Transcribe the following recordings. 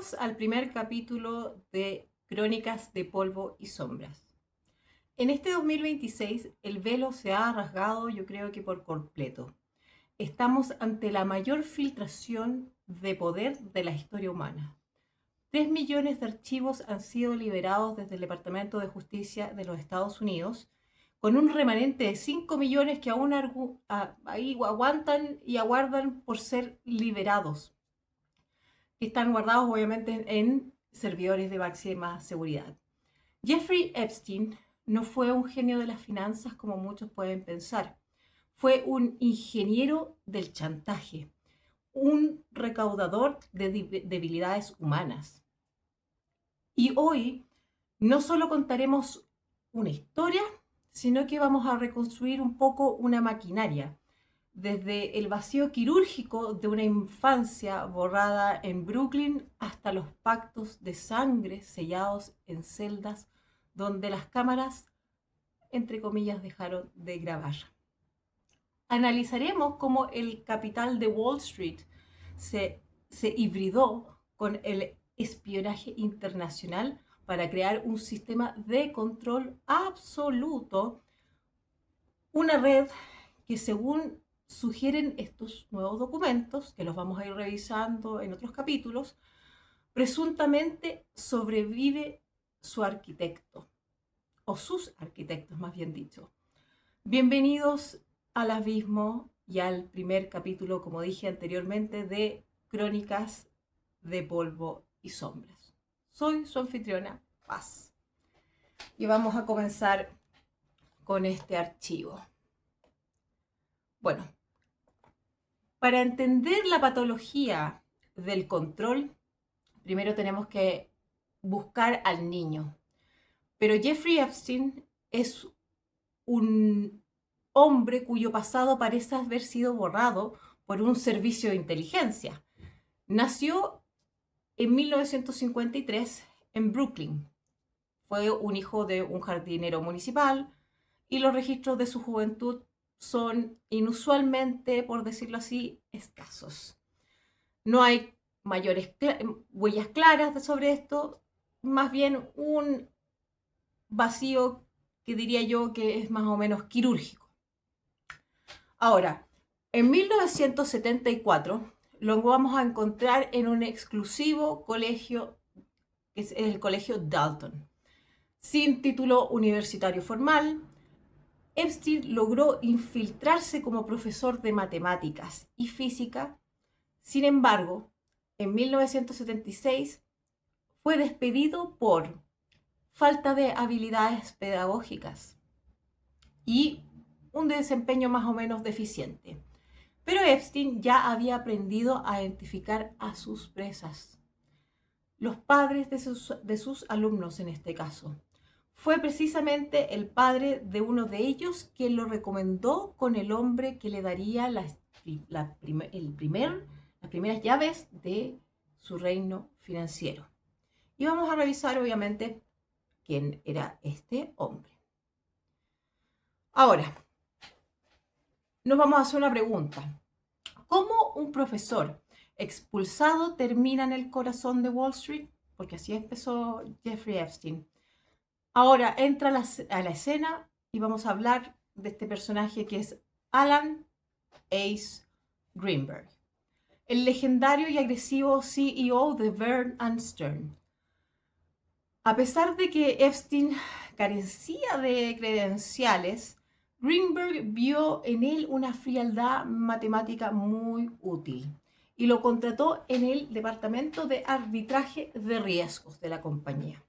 Bienvenidos al primer capítulo de Crónicas de Polvo y Sombras. En este 2026 el velo se ha rasgado, yo creo que por completo. Estamos ante la mayor filtración de poder de la historia humana. 3 millones de archivos han sido liberados desde el Departamento de Justicia de los Estados Unidos, con un remanente de 5 millones que aún ahí aguantan y aguardan por ser liberados, que están guardados obviamente en servidores de máxima seguridad. Jeffrey Epstein no fue un genio de las finanzas como muchos pueden pensar. Fue un ingeniero del chantaje, un recaudador de debilidades humanas. Y hoy no solo contaremos una historia, sino que vamos a reconstruir un poco una maquinaria, desde el vacío quirúrgico de una infancia borrada en Brooklyn hasta los pactos de sangre sellados en celdas donde las cámaras, entre comillas, dejaron de grabar. Analizaremos cómo el capital de Wall Street se hibridó con el espionaje internacional para crear un sistema de control absoluto, una red que, según sugieren estos nuevos documentos, que los vamos a ir revisando en otros capítulos, presuntamente sobrevive su arquitecto, o sus arquitectos más bien dicho. Bienvenidos al abismo y al primer capítulo, como dije anteriormente, de Crónicas de Polvo y Sombras. Soy su anfitriona, Paz. Y vamos a comenzar con este archivo. Bueno, para entender la patología del control, primero tenemos que buscar al niño. Pero Jeffrey Epstein es un hombre cuyo pasado parece haber sido borrado por un servicio de inteligencia. Nació en 1953 en Brooklyn. Fue un hijo de un jardinero municipal y los registros de su juventud son inusualmente, por decirlo así, escasos. No hay mayores huellas claras sobre esto, más bien un vacío que diría yo que es más o menos quirúrgico. Ahora, en 1974 lo vamos a encontrar en un exclusivo colegio, que es el Colegio Dalton. Sin título universitario formal, Epstein logró infiltrarse como profesor de matemáticas y física. Sin embargo, en 1976 fue despedido por falta de habilidades pedagógicas y un desempeño más o menos deficiente. Pero Epstein ya había aprendido a identificar a sus presas, los padres de sus alumnos en este caso. Fue precisamente el padre de uno de ellos quien lo recomendó con el hombre que le daría las primeras llaves de su reino financiero. Y vamos a revisar obviamente quién era este hombre. Ahora, nos vamos a hacer una pregunta. ¿Cómo un profesor expulsado termina en el corazón de Wall Street? Porque así empezó Jeffrey Epstein. Ahora entra a la escena y vamos a hablar de este personaje que es Alan Ace Greenberg, el legendario y agresivo CEO de Bern & Stern. A pesar de que Epstein carecía de credenciales, Greenberg vio en él una frialdad matemática muy útil y lo contrató en el departamento de arbitraje de riesgos de la compañía.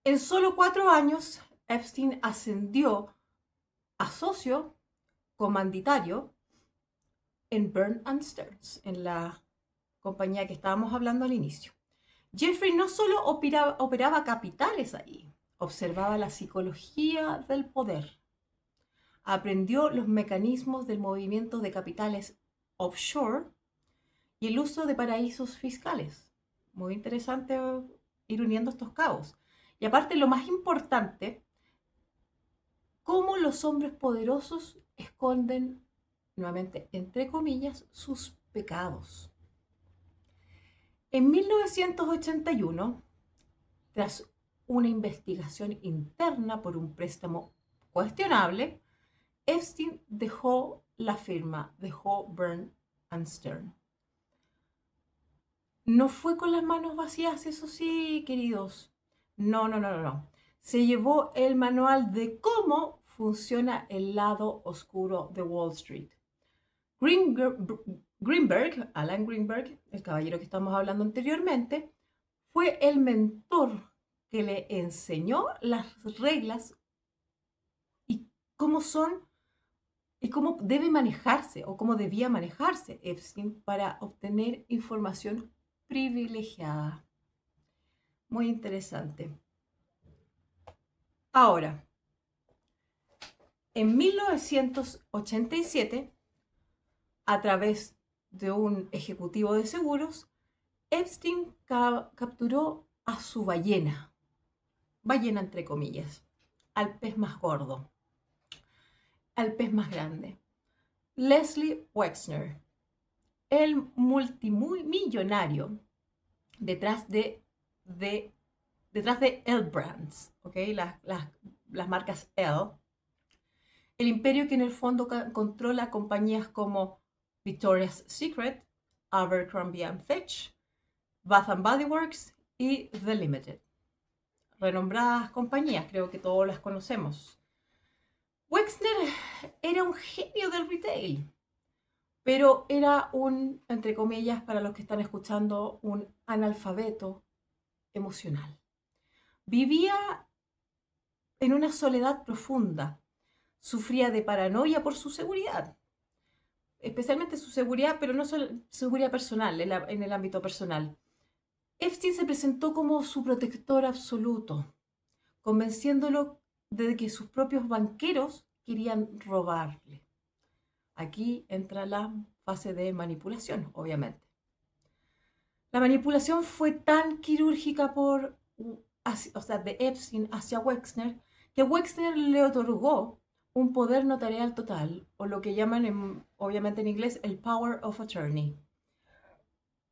En solo 4 años, Epstein ascendió a socio comanditario en Bern & Stearns, en la compañía que estábamos hablando al inicio. Jeffrey no solo operaba capitales ahí, observaba la psicología del poder, aprendió los mecanismos del movimiento de capitales offshore y el uso de paraísos fiscales. Muy interesante ir uniendo estos cabos. Y aparte, lo más importante, cómo los hombres poderosos esconden, nuevamente, entre comillas, sus pecados. En 1981, tras una investigación interna por un préstamo cuestionable, Epstein dejó la firma, dejó Byrne and Stern. No fue con las manos vacías, eso sí, queridos. No. Se llevó el manual de cómo funciona el lado oscuro de Wall Street. Alan Greenberg, el caballero que estamos hablando anteriormente, fue el mentor que le enseñó las reglas y cómo son y cómo debe manejarse o cómo debía manejarse Epstein para obtener información privilegiada. Muy interesante. Ahora, en 1987, a través de un ejecutivo de seguros, Epstein capturó a su ballena entre comillas, al pez más gordo, al pez más grande, Leslie Wexner, el multimillonario detrás de L Brands, ¿okay? Las marcas L, el imperio que en el fondo controla compañías como Victoria's Secret, Abercrombie Fitch, Bath and Body Works y The Limited. Renombradas compañías, creo que todos las conocemos. Wexner era un genio del retail, pero era un, entre comillas, para los que están escuchando, un analfabeto emocional. Vivía en una soledad profunda, sufría de paranoia por su seguridad, especialmente su seguridad, pero no solo seguridad personal, en el ámbito personal. Epstein se presentó como su protector absoluto, convenciéndolo de que sus propios banqueros querían robarle. Aquí entra la fase de manipulación, obviamente. La manipulación fue tan quirúrgica de Epstein hacia Wexner, que Wexner le otorgó un poder notarial total, o lo que llaman obviamente en inglés el power of attorney.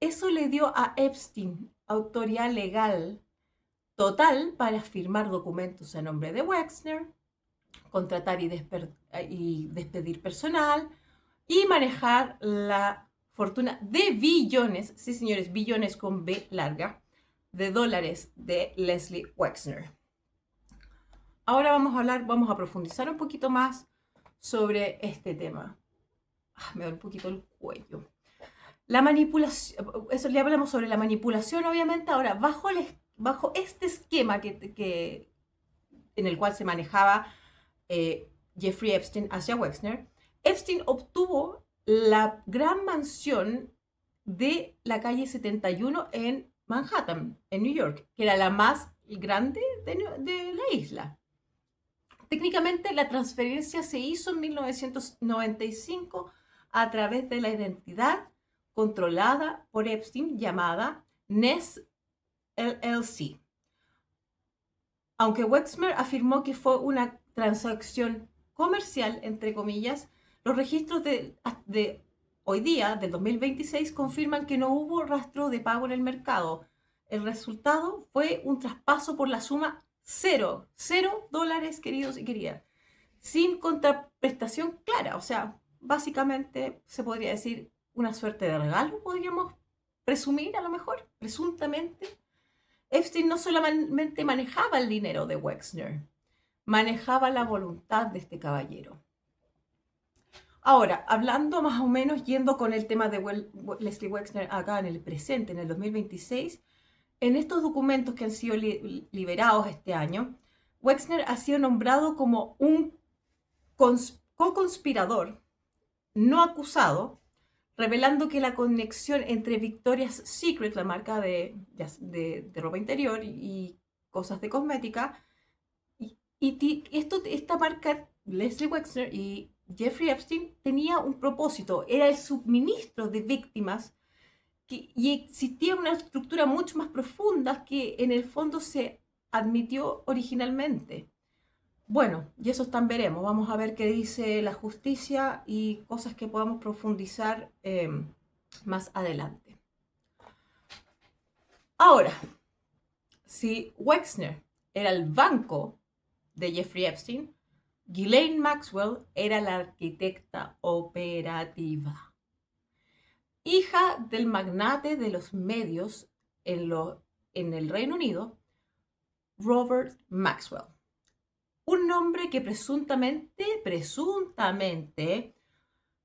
Eso le dio a Epstein autoridad legal total para firmar documentos a nombre de Wexner, contratar y despedir personal y manejar la fortuna de billones, sí señores, billones con B larga, de dólares de Leslie Wexner. Ahora vamos a profundizar un poquito más sobre este tema. Me da un poquito el cuello. La manipulación, eso le hablamos sobre la manipulación, obviamente. Ahora, bajo este esquema en el cual se manejaba Jeffrey Epstein hacia Wexner, Epstein obtuvo la gran mansión de la calle 71 en Manhattan, en New York, que era la más grande de la isla. Técnicamente, la transferencia se hizo en 1995 a través de la identidad controlada por Epstein llamada Ness LLC. Aunque Wexner afirmó que fue una transacción comercial, entre comillas, los registros de hoy día, del 2026, confirman que no hubo rastro de pago en el mercado. El resultado fue un traspaso por la suma $0, queridos y queridas, sin contraprestación clara. O sea, básicamente se podría decir una suerte de regalo, podríamos presumir a lo mejor, presuntamente. Epstein no solamente manejaba el dinero de Wexner, manejaba la voluntad de este caballero. Ahora, hablando más o menos, yendo con el tema de Leslie Wexner acá en el presente, en el 2026, en estos documentos que han sido liberados este año, Wexner ha sido nombrado como un co-conspirador no acusado, revelando que la conexión entre Victoria's Secret, la marca de ropa interior y cosas de cosmética, esta marca, Leslie Wexner y Jeffrey Epstein, tenía un propósito, era el suministro de víctimas, y existía una estructura mucho más profunda que en el fondo se admitió originalmente. Bueno, y eso también veremos. Vamos a ver qué dice la justicia y cosas que podamos profundizar más adelante. Ahora, si Wexner era el banco de Jeffrey Epstein, Ghislaine Maxwell era la arquitecta operativa, hija del magnate de los medios en el Reino Unido, Robert Maxwell. Un hombre que presuntamente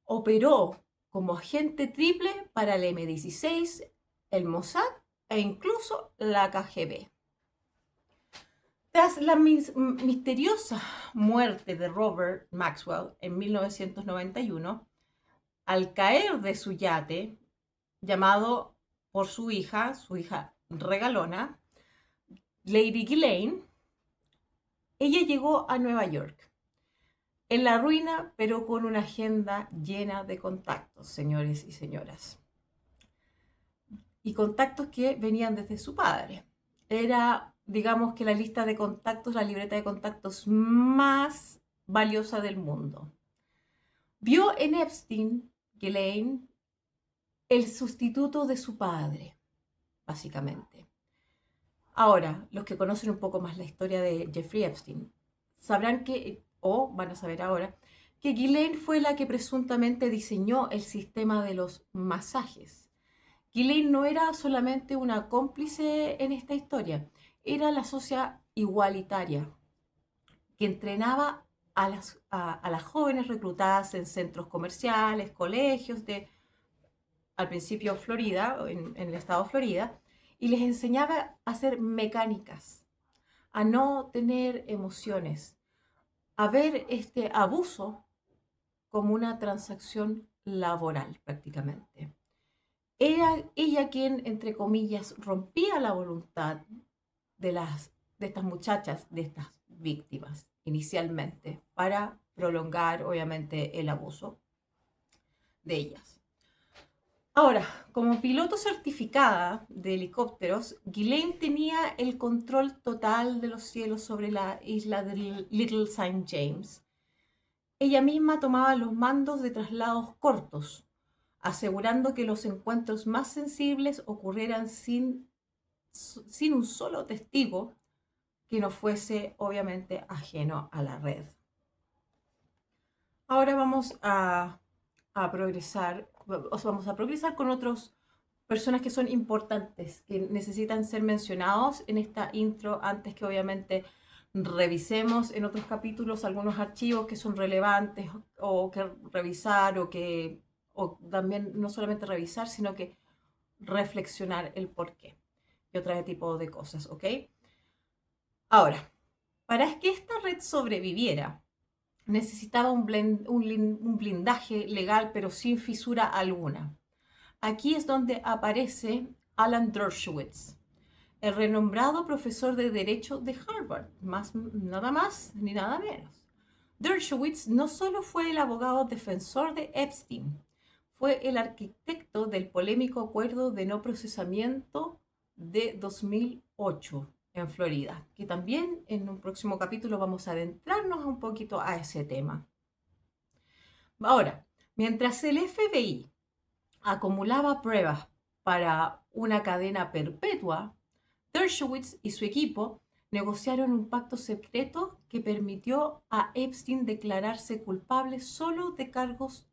operó como agente triple para el M16, el Mossad e incluso la KGB. Tras la misteriosa muerte de Robert Maxwell en 1991, al caer de su yate, llamado por su hija regalona, Lady Ghislaine, ella llegó a Nueva York, en la ruina, pero con una agenda llena de contactos, señores y señoras. Y contactos que venían desde su padre. Era, digamos que la lista de contactos, la libreta de contactos más valiosa del mundo. Vio en Epstein, Ghislaine, el sustituto de su padre, básicamente. Ahora, los que conocen un poco más la historia de Jeffrey Epstein, sabrán que, o van a saber ahora, que Ghislaine fue la que presuntamente diseñó el sistema de los masajes. Ghislaine no era solamente una cómplice en esta historia, era la socia igualitaria que entrenaba a las jóvenes reclutadas en centros comerciales, colegios al principio Florida, en el estado de Florida, y les enseñaba a ser mecánicas, a no tener emociones, a ver este abuso como una transacción laboral prácticamente. Era ella quien, entre comillas, rompía la voluntad de estas muchachas, de estas víctimas, inicialmente, para prolongar, obviamente, el abuso de ellas. Ahora, como piloto certificada de helicópteros, Ghislaine tenía el control total de los cielos sobre la isla de Little St. James. Ella misma tomaba los mandos de traslados cortos, asegurando que los encuentros más sensibles ocurrieran sin un solo testigo que no fuese, obviamente, ajeno a la red. Ahora vamos a progresar con otras personas que son importantes, que necesitan ser mencionados en esta intro antes que obviamente revisemos en otros capítulos algunos archivos que son relevantes o que revisar o también no solamente revisar, sino que reflexionar el porqué y otro tipo de cosas, ¿ok? Ahora, para que esta red sobreviviera, necesitaba un blindaje legal, pero sin fisura alguna. Aquí es donde aparece Alan Dershowitz, el renombrado profesor de Derecho de Harvard, nada más ni nada menos. Dershowitz no solo fue el abogado defensor de Epstein, fue el arquitecto del polémico acuerdo de no procesamiento de 2008 en Florida, que también en un próximo capítulo vamos a adentrarnos un poquito a ese tema. Ahora, mientras el FBI acumulaba pruebas para una cadena perpetua, Dershowitz y su equipo negociaron un pacto secreto que permitió a Epstein declararse culpable solo de cargos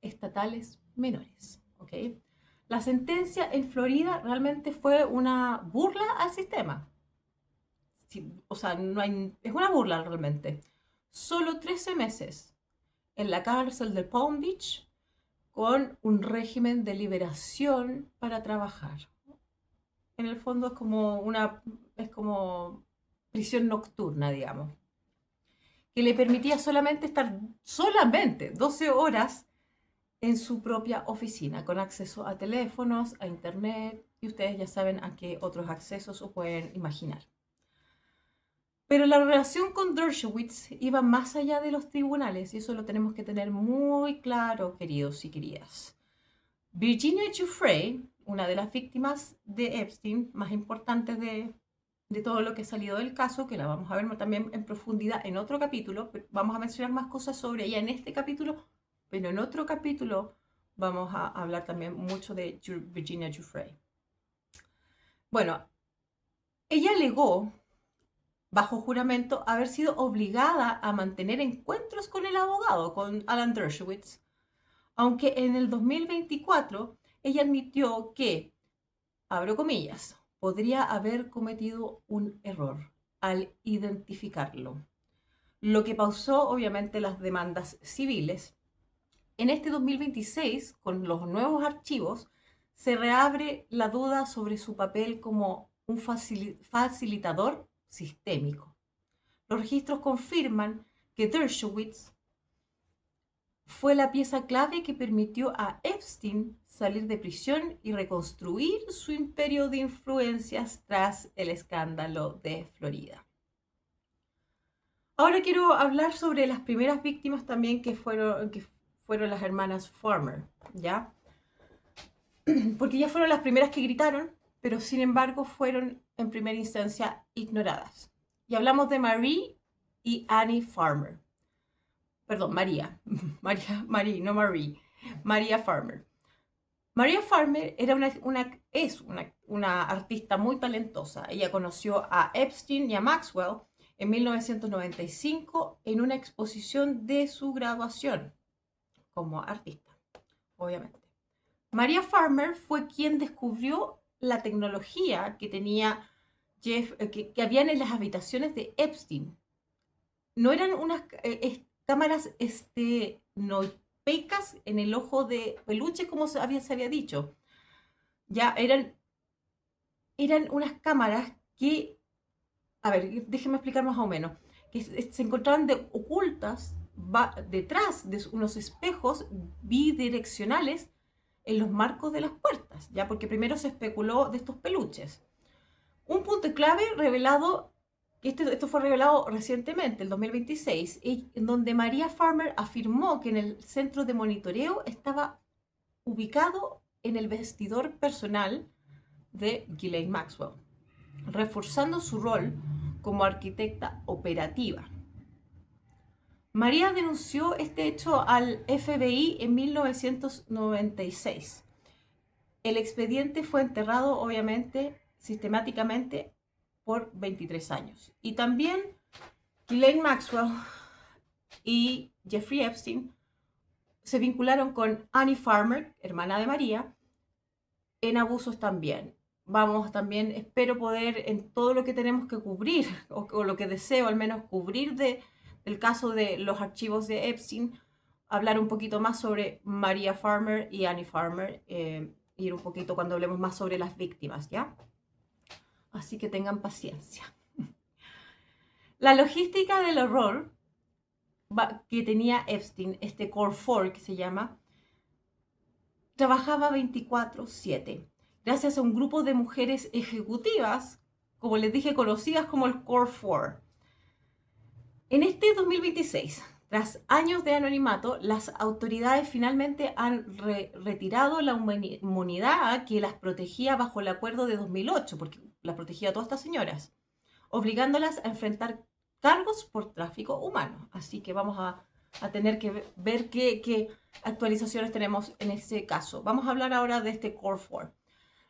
estatales menores. ¿Okay? La sentencia en Florida realmente fue una burla al sistema. Sí, o sea, es una burla realmente. Solo 13 meses en la cárcel de Palm Beach con un régimen de liberación para trabajar. En el fondo es como prisión nocturna, digamos, que le permitía solamente estar 12 horas en su propia oficina, con acceso a teléfonos, a internet, y ustedes ya saben a qué otros accesos os pueden imaginar. Pero la relación con Dershowitz iba más allá de los tribunales, y eso lo tenemos que tener muy claro, queridos y queridas. Virginia Giuffre, una de las víctimas de Epstein más importantes de todo lo que ha salido del caso, que la vamos a ver también en profundidad en otro capítulo, vamos a mencionar más cosas sobre ella en este capítulo, pero en otro capítulo vamos a hablar también mucho de Virginia Giuffre. Bueno, ella alegó, bajo juramento, haber sido obligada a mantener encuentros con el abogado, con Alan Dershowitz, aunque en el 2024 ella admitió que, abro comillas, podría haber cometido un error al identificarlo, lo que pausó obviamente las demandas civiles. En este 2026, con los nuevos archivos, se reabre la duda sobre su papel como un facilitador sistémico. Los registros confirman que Dershowitz fue la pieza clave que permitió a Epstein salir de prisión y reconstruir su imperio de influencias tras el escándalo de Florida. Ahora quiero hablar sobre las primeras víctimas también que fueron las hermanas Farmer, ¿ya? Porque ellas fueron las primeras que gritaron, pero sin embargo fueron en primera instancia ignoradas. Y hablamos de Marie y Annie Farmer. Perdón, María. Marie, no Marie. María Farmer. María Farmer era una artista muy talentosa. Ella conoció a Epstein y a Maxwell en 1995 en una exposición de su graduación como artista, obviamente. María Farmer fue quien descubrió la tecnología que tenía que habían en las habitaciones de Epstein. No eran unas cámaras noipecas en el ojo de peluche como se había dicho. Ya eran unas cámaras que, a ver, déjeme explicar más o menos, que se encontraban ocultas detrás de unos espejos bidireccionales en los marcos de las puertas, ya porque primero se especuló de estos peluches. Un punto clave revelado, que esto fue revelado recientemente, el 2026, en donde María Farmer afirmó que en el centro de monitoreo estaba ubicado en el vestidor personal de Ghislaine Maxwell, reforzando su rol como arquitecta operativa. María denunció este hecho al FBI en 1996. El expediente fue enterrado, obviamente, sistemáticamente por 23 años. Y también Ghislaine Maxwell y Jeffrey Epstein se vincularon con Annie Farmer, hermana de María, en abusos también. Vamos también, espero poder en todo lo que tenemos que cubrir, o lo que deseo al menos cubrir del caso de los archivos de Epstein, hablar un poquito más sobre María Farmer y Annie Farmer, ir un poquito cuando hablemos más sobre las víctimas, ¿ya? Así que tengan paciencia. La logística del horror que tenía Epstein, este Core 4 que se llama, trabajaba 24/7, gracias a un grupo de mujeres ejecutivas, como les dije, conocidas como el Core 4. En este 2026, tras años de anonimato, las autoridades finalmente han retirado la inmunidad que las protegía bajo el acuerdo de 2008, porque las protegía a todas estas señoras, obligándolas a enfrentar cargos por tráfico humano. Así que vamos a tener que ver qué actualizaciones tenemos en este caso. Vamos a hablar ahora de este Core 4.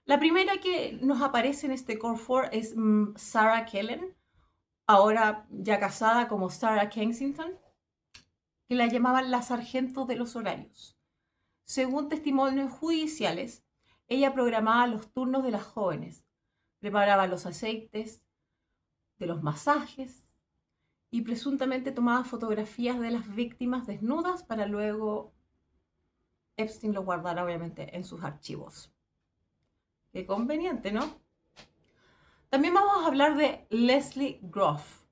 La primera que nos aparece en este Core 4 es Sarah Kellen, ahora ya casada como Sarah Kensington, que la llamaban la sargento de los horarios. Según testimonios judiciales, ella programaba los turnos de las jóvenes, preparaba los aceites de los masajes y presuntamente tomaba fotografías de las víctimas desnudas para luego Epstein lo guardara obviamente en sus archivos. Qué conveniente, ¿no? También vamos a hablar de Leslie Groff.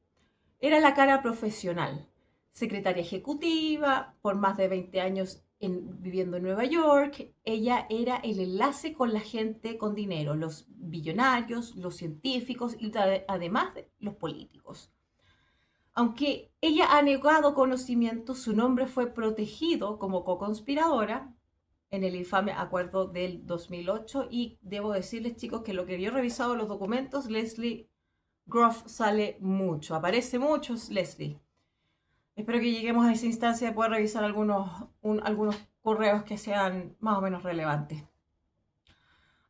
Era la cara profesional, secretaria ejecutiva, por más de 20 años viviendo en Nueva York. Ella era el enlace con la gente con dinero, los billonarios, los científicos y además de los políticos. Aunque ella ha negado conocimiento, su nombre fue protegido como co-conspiradora en el infame acuerdo del 2008 y debo decirles, chicos, que lo que yo he revisado los documentos, Leslie Groff sale mucho, aparece mucho Leslie. Espero que lleguemos a esa instancia de poder revisar algunos correos que sean más o menos relevantes.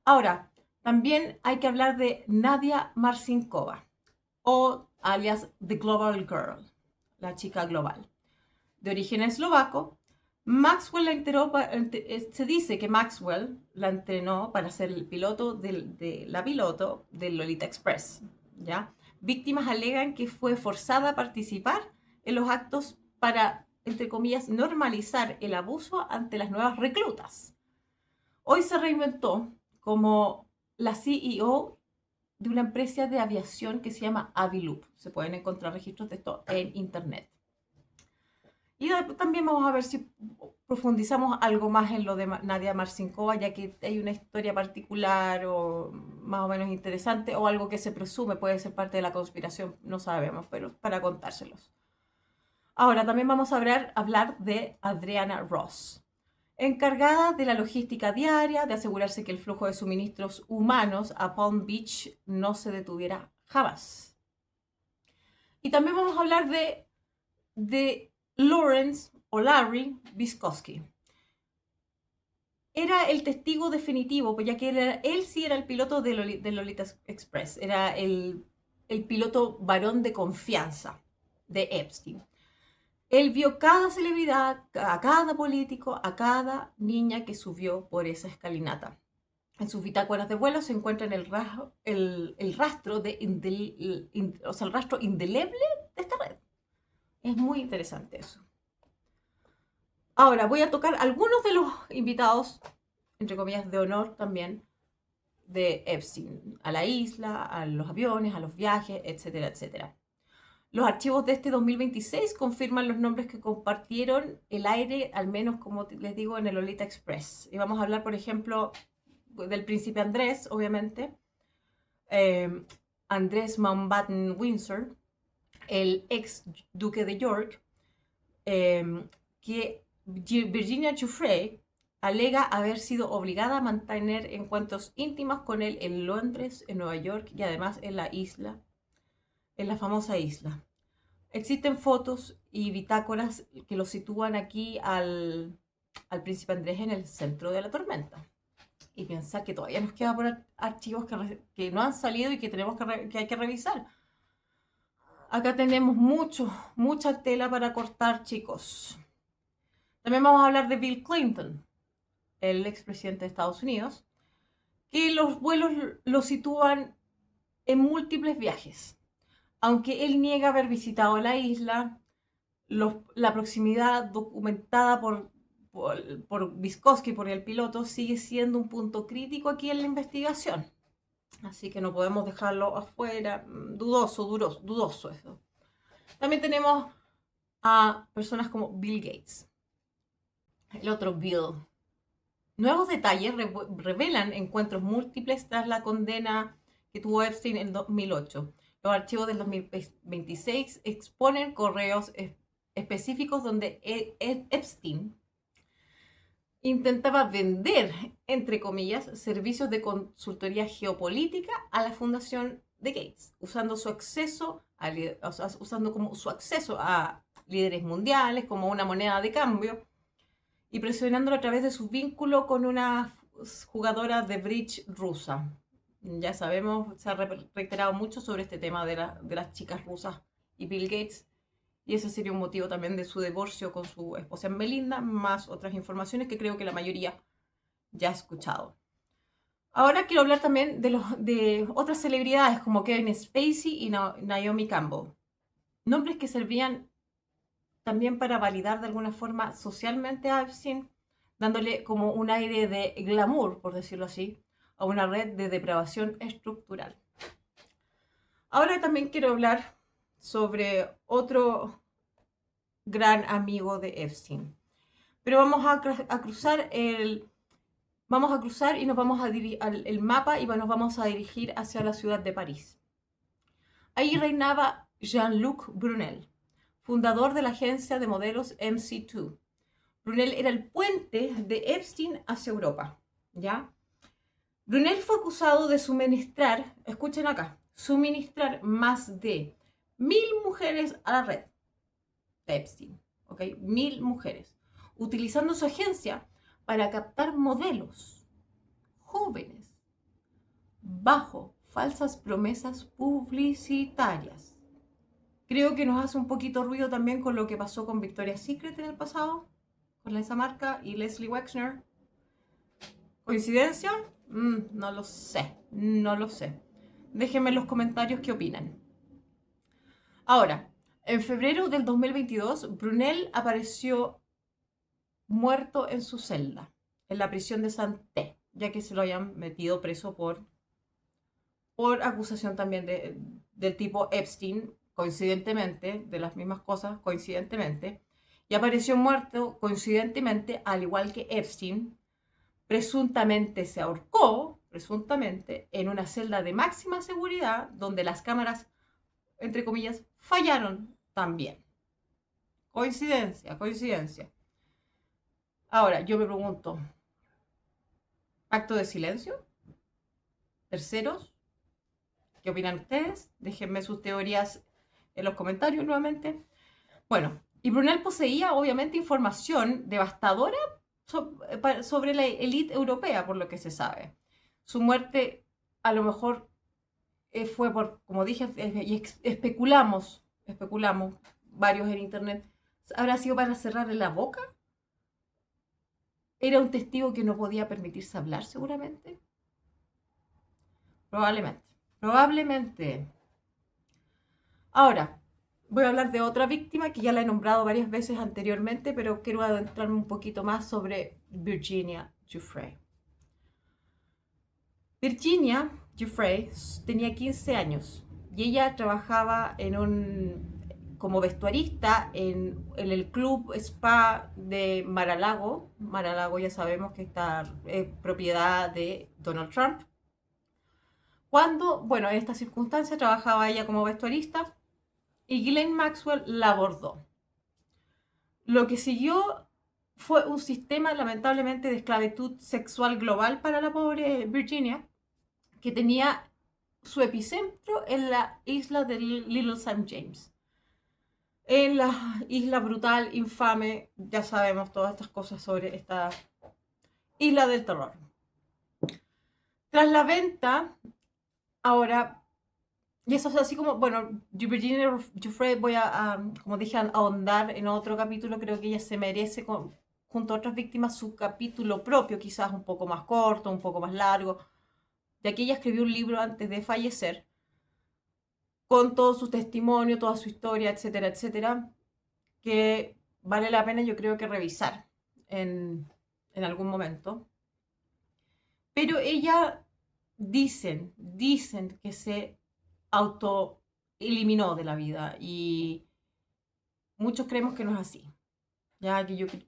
Ahora, También hay que hablar de Nadia Marcinkova, o alias The Global Girl, la chica global. De origen eslovaco, se dice que Maxwell la entrenó para ser el piloto la piloto del Lolita Express, ¿ya? Víctimas alegan que fue forzada a participar en los actos para, entre comillas, normalizar el abuso ante las nuevas reclutas. Hoy se reinventó como la CEO de una empresa de aviación que se llama Aviloop. Se pueden encontrar registros de esto en internet. Y también vamos a ver si profundizamos algo más en lo de Nadia Marcinkova, ya que hay una historia particular o más o menos interesante, o algo que se presume puede ser parte de la conspiración, no sabemos, pero para contárselos. Ahora también vamos a hablar de Adriana Ross, encargada de la logística diaria, de asegurarse que el flujo de suministros humanos a Palm Beach no se detuviera jamás. Y también vamos a hablar de Lawrence o Larry Vysotsky. Era el testigo definitivo, pues ya que él sí era el piloto de Lolita Express, era el piloto varón de confianza de Epstein. Él vio cada celebridad, a cada político, a cada niña que subió por esa escalinata. En sus bitácoras de vuelo se encuentra el rastro el rastro indeleble de esta red. Es muy interesante eso. Ahora voy a tocar algunos de los invitados, entre comillas, de honor también, de Epstein, a la isla, a los aviones, a los viajes, etcétera, etcétera. Los archivos de este 2026 confirman los nombres que compartieron el aire, al menos como les digo, en el Lolita Express. Y vamos a hablar, por ejemplo, del príncipe Andrés, obviamente, Andrés Mountbatten Windsor, el ex duque de York, que Virginia Giuffre alega haber sido obligada a mantener encuentros íntimos con él en Londres, en Nueva York y además en la isla, en la famosa isla. Existen fotos y bitácoras que lo sitúan aquí al príncipe Andrés en el centro de la tormenta. Y pensar que todavía nos queda por archivos que no han salido y que que hay que revisar. Acá tenemos mucha tela para cortar, chicos. También vamos a hablar de Bill Clinton, el expresidente de Estados Unidos, que los vuelos lo sitúan en múltiples viajes. Aunque él niega haber visitado la isla, la proximidad documentada por Vysotsky, por el piloto, sigue siendo un punto crítico aquí en la investigación. Así que no podemos dejarlo afuera. Dudoso eso. También tenemos a personas como Bill Gates, el otro Bill. Nuevos detalles revelan encuentros múltiples tras la condena que tuvo Epstein en 2008. Los archivos del 2026 exponen correos específicos donde Epstein intentaba vender, entre comillas, servicios de consultoría geopolítica a la fundación de Gates, usando como su acceso a líderes mundiales como una moneda de cambio y presionándolo a través de su vínculo con una jugadora de bridge rusa. Ya sabemos, se ha reiterado mucho sobre este tema de las chicas rusas y Bill Gates, y ese sería un motivo también de su divorcio con su esposa Melinda, más otras informaciones que creo que la mayoría ya ha escuchado. Ahora quiero hablar también de otras celebridades como Kevin Spacey y Naomi Campbell. Nombres que servían también para validar de alguna forma socialmente a Epstein, dándole como un aire de glamour, por decirlo así, a una red de depravación estructural. Ahora también quiero hablar sobre otro gran amigo de Epstein. Pero vamos a cruzar y nos vamos a dirigir el mapa y nos vamos a dirigir hacia la ciudad de París. Ahí reinaba Jean-Luc Brunel, fundador de la agencia de modelos MC2. Brunel era el puente de Epstein hacia Europa, ¿ya? Brunel fue acusado de escuchen acá, suministrar más de 1000 mujeres a la red de Epstein, ¿ok? 1000 mujeres, utilizando su agencia para captar modelos jóvenes, bajo falsas promesas publicitarias. Creo que nos hace un poquito ruido también con lo que pasó con Victoria's Secret en el pasado, con esa marca y Leslie Wexner. ¿Coincidencia? No lo sé, no lo sé. Déjenme en los comentarios qué opinan. Ahora, en febrero del 2022, Brunel apareció muerto en su celda, en la prisión de Santé, ya que se lo habían metido preso por acusación también del tipo Epstein, coincidentemente, de las mismas cosas, coincidentemente, y apareció muerto, coincidentemente, al igual que Epstein, presuntamente se ahorcó, presuntamente, en una celda de máxima seguridad, donde las cámaras, entre comillas, fallaron también. Coincidencia, coincidencia. Ahora, yo me pregunto, ¿pacto de silencio? ¿Terceros? ¿Qué opinan ustedes? Déjenme sus teorías en los comentarios nuevamente. Bueno, y Brunel poseía obviamente información devastadora sobre la élite europea, por lo que se sabe. Su muerte a lo mejor fue por, como dije, y especulamos varios en internet, ¿habrá sido para cerrarle la boca? ¿Era un testigo que no podía permitirse hablar seguramente? Probablemente. Probablemente. Ahora, voy a hablar de otra víctima que ya la he nombrado varias veces anteriormente, pero quiero adentrarme un poquito más sobre Virginia Giuffre. Virginia Giuffre tenía 15 años y ella trabajaba como vestuarista en el club spa de Mar-a-Lago. Mar-a-Lago ya sabemos que está propiedad de Donald Trump. Cuando, bueno, en esta circunstancia trabajaba ella como vestuarista y Ghislaine Maxwell la abordó. Lo que siguió fue un sistema, lamentablemente, de esclavitud sexual global para la pobre Virginia, que tenía su epicentro en la isla de Little St. James. En la isla brutal, infame, ya sabemos todas estas cosas sobre esta isla del terror. Tras la venta, ahora, y eso es así como, bueno, Virginia Giuffre voy como dije, a ahondar en otro capítulo, creo que ella se merece, junto a otras víctimas, su capítulo propio, quizás un poco más corto, un poco más largo, ya que ella escribió un libro antes de fallecer, con todo su testimonio, toda su historia, etcétera, etcétera, que vale la pena yo creo que revisar en algún momento. Pero ella, dicen que se auto eliminó de la vida y muchos creemos que no es así, ya que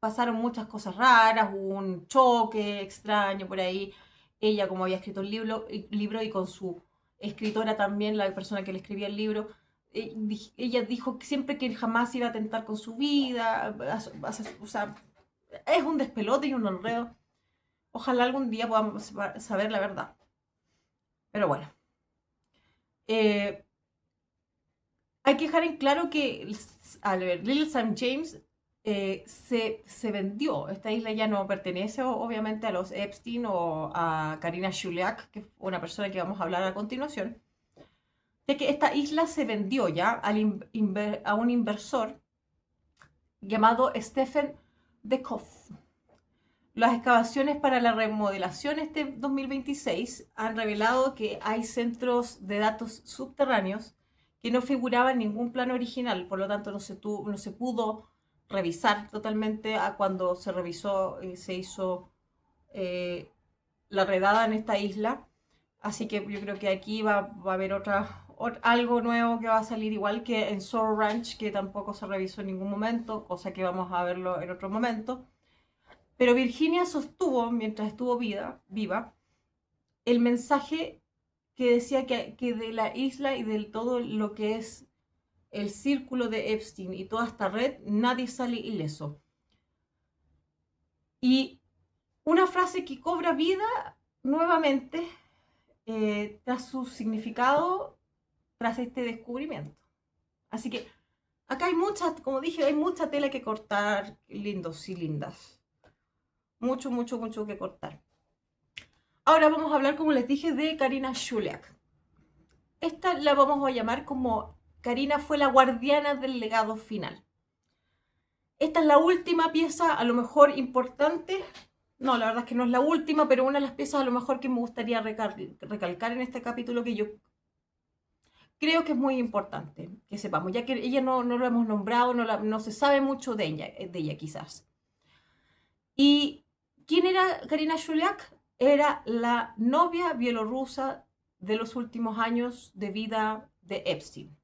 pasaron muchas cosas raras, hubo un choque extraño por ahí, ella como había escrito el libro y con su escritora también, la persona que le escribía el libro, ella dijo que siempre que jamás iba a atentar con su vida, o sea, es un despelote y un enredo. Ojalá algún día podamos saber la verdad. Pero bueno, hay que dejar en claro que al ver Little St. James se vendió. Esta isla ya no pertenece obviamente a los Epstein o a Karina Shuliak, que es una persona que vamos a hablar a continuación. De que esta isla se vendió ya a un inversor llamado Stephen Dekoff. Las excavaciones para la remodelación este 2026 han revelado que hay centros de datos subterráneos que no figuraban en ningún plano original, por lo tanto no se pudo revisar totalmente a cuando se revisó, se hizo la redada en esta isla. Así que yo creo que aquí va a haber algo nuevo que va a salir, igual que en Sorrow Ranch, que tampoco se revisó en ningún momento, cosa que vamos a verlo en otro momento. Pero Virginia sostuvo, mientras estuvo viva, el mensaje que decía que de la isla y de todo lo que es el círculo de Epstein y toda esta red, nadie sale ileso. Y una frase que cobra vida nuevamente tras su significado, tras este descubrimiento. Así que acá hay como dije, hay mucha tela que cortar, lindos y lindas. Mucho, mucho, mucho que cortar. Ahora vamos a hablar, como les dije, de Karina Shuliak. Esta la vamos a llamar como Karina fue la guardiana del legado final. Esta es la última pieza, a lo mejor importante. No, la verdad es que no es la última, pero una de las piezas a lo mejor que me gustaría recalcar en este capítulo, que yo creo que es muy importante que sepamos, ya que ella no lo hemos nombrado, no se sabe mucho de ella quizás. ¿Y quién era Karina Shuliak? Era la novia bielorrusa de los últimos años de vida de Epstein.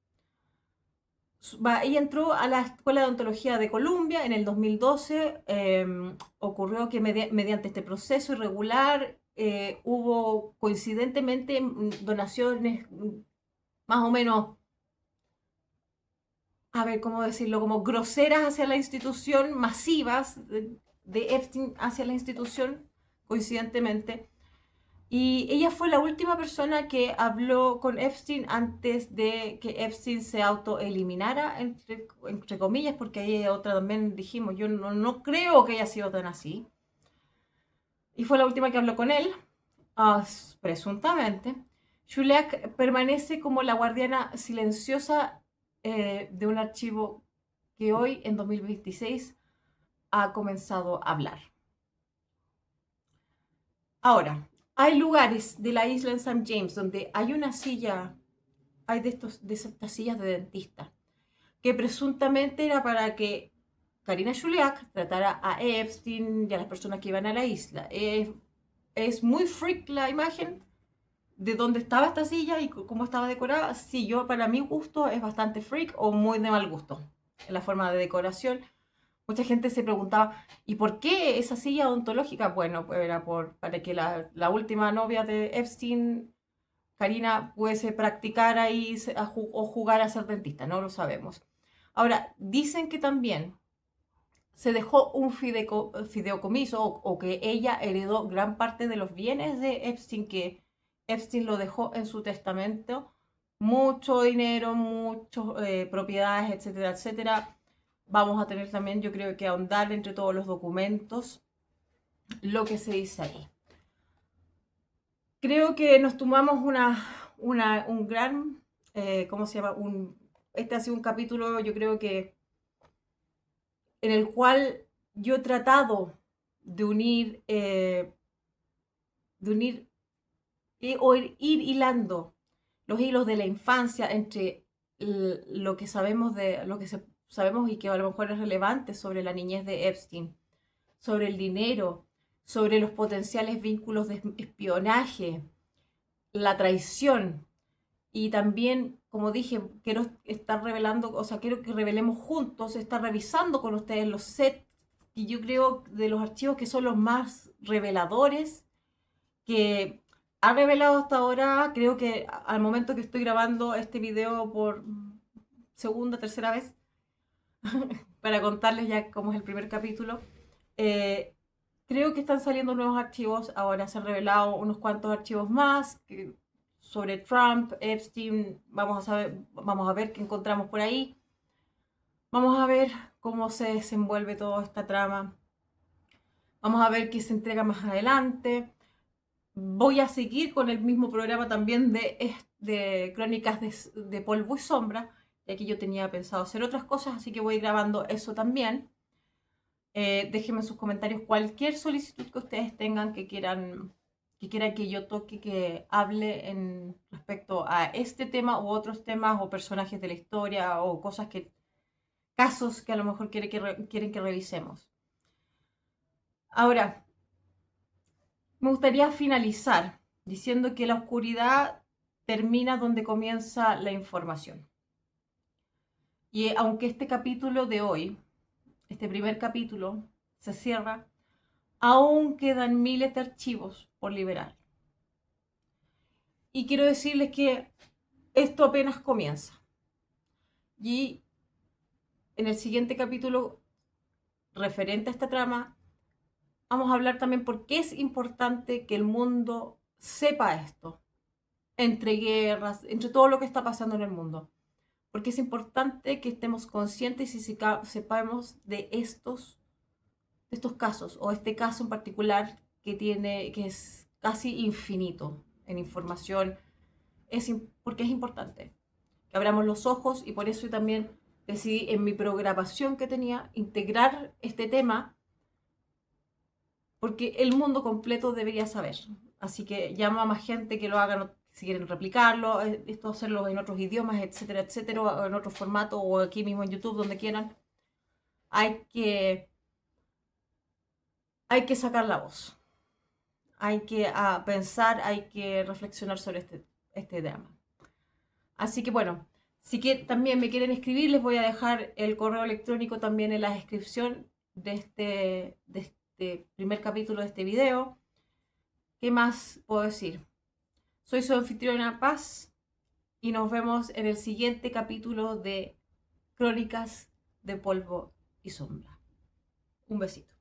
Ella entró a la Escuela de Odontología de Columbia en el 2012. Ocurrió que mediante este proceso irregular hubo coincidentemente donaciones más o menos, a ver, ¿cómo decirlo? Como groseras hacia la institución, masivas de Epstein hacia la institución, coincidentemente. Y ella fue la última persona que habló con Epstein antes de que Epstein se autoeliminara, entre comillas, porque ahí otra también dijimos, yo no creo que haya sido tan así. Y fue la última que habló con él, presuntamente. Shuliak permanece como la guardiana silenciosa de un archivo que hoy, en 2026, ha comenzado a hablar. Ahora, hay lugares de la isla en St. James donde hay una silla, hay de estas sillas de dentista, que presuntamente era para que Karina Shuliak tratara a Epstein y a las personas que iban a la isla. Es muy freak la imagen de dónde estaba esta silla y cómo estaba decorada. Sí, yo para mi gusto es bastante freak o muy de mal gusto en la forma de decoración. Mucha gente se preguntaba, ¿y por qué esa silla odontológica? Bueno, pues era para que la última novia de Epstein, Karina, pudiese practicar ahí o jugar a ser dentista, no lo sabemos. Ahora, dicen que también se dejó un fideicomiso o que ella heredó gran parte de los bienes de Epstein, que Epstein lo dejó en su testamento, mucho dinero, muchas propiedades, etcétera, etcétera. Vamos a tener también, yo creo que ahondar entre todos los documentos lo que se dice ahí. Creo que nos tomamos un gran, ¿cómo se llama? Este ha sido un capítulo, yo creo que en el cual yo he tratado de unir, o ir hilando los hilos de la infancia entre lo que sabemos sabemos y que a lo mejor es relevante sobre la niñez de Epstein, sobre el dinero, sobre los potenciales vínculos de espionaje, la traición. Y también, como dije, quiero estar revelando, o sea, quiero que revelemos juntos, estar revisando con ustedes los sets y yo creo de los archivos que son los más reveladores que ha revelado hasta ahora. Creo que al momento que estoy grabando este video por segunda, tercera vez, para contarles ya cómo es el primer capítulo, eh, creo que están saliendo nuevos archivos. Ahora se han revelado unos cuantos archivos más sobre Trump, Epstein. Vamos a ver qué encontramos por ahí. Vamos a ver cómo se desenvuelve toda esta trama. Vamos a ver qué se entrega más adelante. Voy a seguir con el mismo programa también de Crónicas de Polvo y Sombra, ya que yo tenía pensado hacer otras cosas, así que voy grabando eso también. Déjenme en sus comentarios cualquier solicitud que ustedes tengan que yo toque, que hable en respecto a este tema u otros temas o personajes de la historia o casos que a lo mejor quieren que revisemos. Ahora, me gustaría finalizar diciendo que la oscuridad termina donde comienza la información. Y aunque este capítulo de hoy, este primer capítulo, se cierra, aún quedan miles de archivos por liberar. Y quiero decirles que esto apenas comienza. Y en el siguiente capítulo referente a esta trama, vamos a hablar también por qué es importante que el mundo sepa esto, entre guerras, entre todo lo que está pasando en el mundo. Porque es importante que estemos conscientes y sepamos de estos casos, o este caso en particular que casi infinito en información, porque es importante que abramos los ojos y por eso yo también decidí en mi programación que tenía integrar este tema porque el mundo completo debería saber. Así que llamo a más gente que lo hagan si quieren replicarlo, esto hacerlo en otros idiomas, etcétera, etcétera, o en otro formato o aquí mismo en YouTube, donde quieran. Hay que, hay que sacar la voz, hay que pensar, hay que reflexionar sobre este tema. Así que bueno, si que también me quieren escribir, les voy a dejar el correo electrónico también en la descripción de este primer capítulo de este video. ¿Qué más puedo decir? Soy su anfitriona Paz y nos vemos en el siguiente capítulo de Crónicas de Polvo y Sombra. Un besito.